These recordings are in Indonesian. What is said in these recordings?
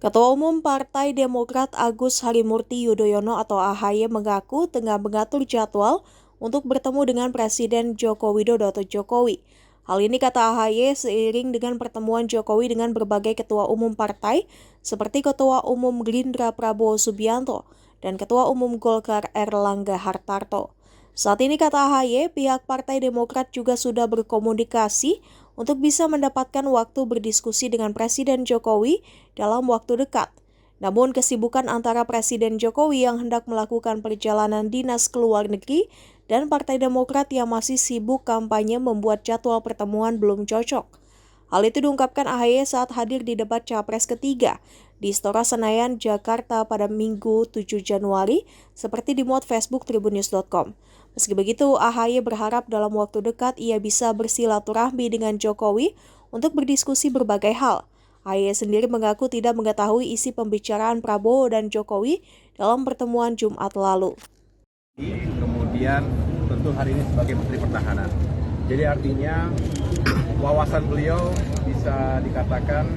Ketua Umum Partai Demokrat Agus Harimurti Yudhoyono atau AHY mengaku tengah mengatur jadwal untuk bertemu dengan Presiden Joko Widodo atau Jokowi. Hal ini kata AHY seiring dengan pertemuan Jokowi dengan berbagai ketua umum partai seperti Ketua Umum Gerindra Prabowo Subianto dan Ketua Umum Golkar Erlangga Hartarto. Saat ini kata AHY, pihak Partai Demokrat juga sudah berkomunikasi untuk bisa mendapatkan waktu berdiskusi dengan Presiden Jokowi dalam waktu dekat. Namun kesibukan antara Presiden Jokowi yang hendak melakukan perjalanan dinas ke luar negeri dan Partai Demokrat yang masih sibuk kampanye membuat jadwal pertemuan belum cocok. Hal itu diungkapkan AHY saat hadir di debat Capres ketiga di Istora Senayan, Jakarta pada Minggu 7 Januari, seperti dimuat Facebook tribunnews.com. Meski begitu, AHY berharap dalam waktu dekat ia bisa bersilaturahmi dengan Jokowi untuk berdiskusi berbagai hal. AHY sendiri mengaku tidak mengetahui isi pembicaraan Prabowo dan Jokowi dalam pertemuan Jumat lalu. Kemudian tentu hari ini sebagai Menteri Pertahanan. Jadi artinya wawasan beliau bisa dikatakan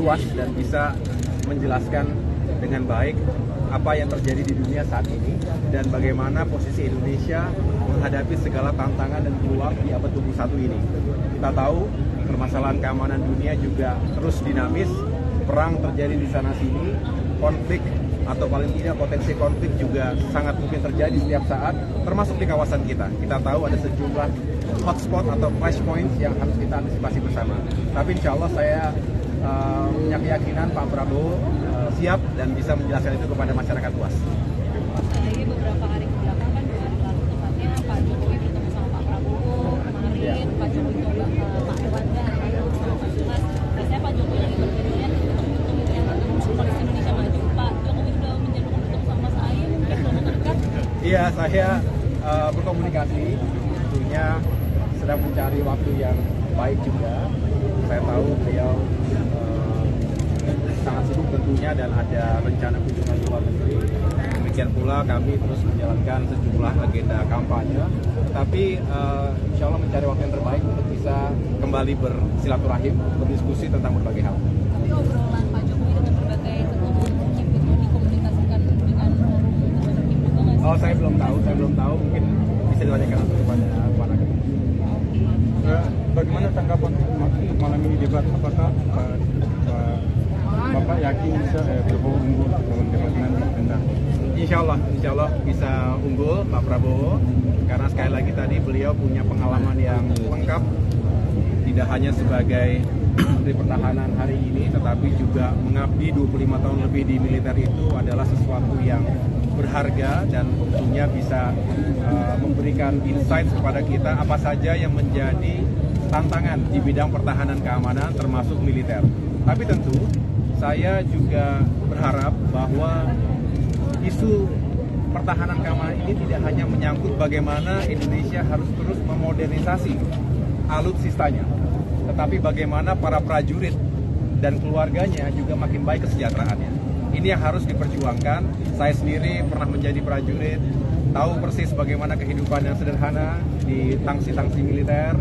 luas dan bisa menjelaskan dengan baik apa yang terjadi di dunia saat ini dan bagaimana posisi Indonesia menghadapi segala tantangan dan peluang di abad 21 ini. Kita tahu permasalahan keamanan dunia juga terus dinamis, perang terjadi di sana-sini, konflik atau paling tidak potensi konflik juga sangat mungkin terjadi setiap saat, termasuk di kawasan kita. Kita tahu ada sejumlah hotspot atau flashpoints yang harus kita antisipasi bersama. Tapi insya Allah saya punya keyakinan Pak Prabowo siap dan bisa menjelaskan itu kepada masyarakat luas. Lagi beberapa hari kebelakang kan lalu tepatnya Pak Jokowi bertemu sama Pak Prabowo kemarin, Pak Jokowi coba ke Pak Erlangga sama Pak Sumas. Biasanya Pak Jokowi lagi berpikirnya untuk yang koalisi Indonesia Maju. Pak Jokowi sudah menjanjikan bertemu sama Mas Ahy, mungkin dalam waktu dekat. Iya, saya berkomunikasi, tentunya sedang mencari waktu yang baik juga. Saya tahu beliau sangat sibuk tentunya dan ada rencana kunjungan ke luar negeri. Demikian pula kami terus menjalankan sejumlah agenda kampanye. Tapi insya Allah mencari waktu yang terbaik untuk bisa kembali bersilaturahim, berdiskusi tentang berbagai hal. Tapi obrolan Pak Jokowi dengan berbagai ketua umum Kim itu dikomunikasikan dengan forum Kim juga nggak sih? Oh, saya belum tahu. Mungkin bisa ditanyakan kepada Pak Nagel. Bagaimana tanggapan malam ini debat? Apakah Bapak yakin bisa Prabowo unggul dalam debat nanti? Insya Allah bisa unggul Pak Prabowo, karena sekali lagi tadi beliau punya pengalaman yang lengkap, tidak hanya sebagai Menteri Pertahanan hari ini, tetapi juga mengabdi 25 tahun lebih di militer. Itu adalah sesuatu yang berharga dan tentunya bisa memberikan insight kepada kita apa saja yang menjadi tantangan di bidang pertahanan keamanan termasuk militer. Tapi tentu saya juga berharap bahwa isu pertahanan keamanan ini tidak hanya menyangkut bagaimana Indonesia harus terus memodernisasi alutsistanya, tetapi bagaimana para prajurit dan keluarganya juga makin baik kesejahteraannya. Ini yang harus diperjuangkan. Saya sendiri pernah menjadi prajurit, tahu persis bagaimana kehidupan yang sederhana di tangsi-tangsi militer.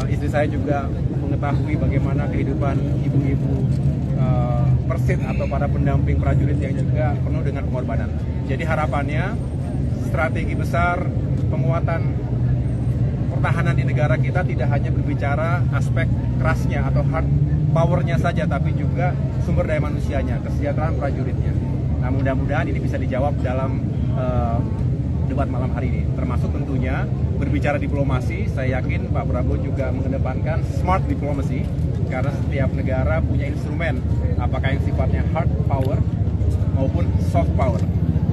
Istri saya juga mengetahui bagaimana kehidupan ibu-ibu persit atau para pendamping prajurit yang juga penuh dengan pengorbanan. Jadi harapannya strategi besar penguatan pertahanan di negara kita tidak hanya berbicara aspek kerasnya atau hard powernya saja, tapi juga sumber daya manusianya, kesejahteraan prajuritnya. Nah, mudah-mudahan ini bisa dijawab dalam debat malam hari ini, termasuk tentunya berbicara diplomasi. Saya yakin Pak Prabowo juga mengedepankan smart diplomacy, karena setiap negara punya instrumen, apakah yang sifatnya hard power maupun soft power.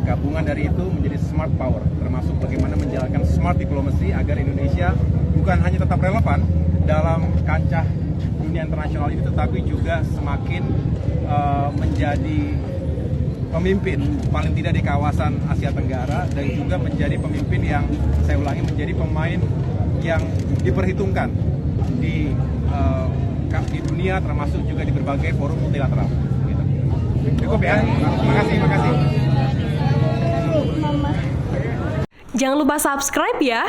Gabungan dari itu menjadi smart power, termasuk bagaimana menjalankan smart diplomacy agar Indonesia bukan hanya tetap relevan dalam kancah dunia internasional ini, tetapi juga semakin menjadi pemimpin paling tidak di kawasan Asia Tenggara, dan juga menjadi pemimpin yang, saya ulangi, menjadi pemain yang diperhitungkan di dunia, termasuk juga di berbagai forum multilateral. Gitu. Cukup ya, terima kasih. Jangan lupa subscribe ya.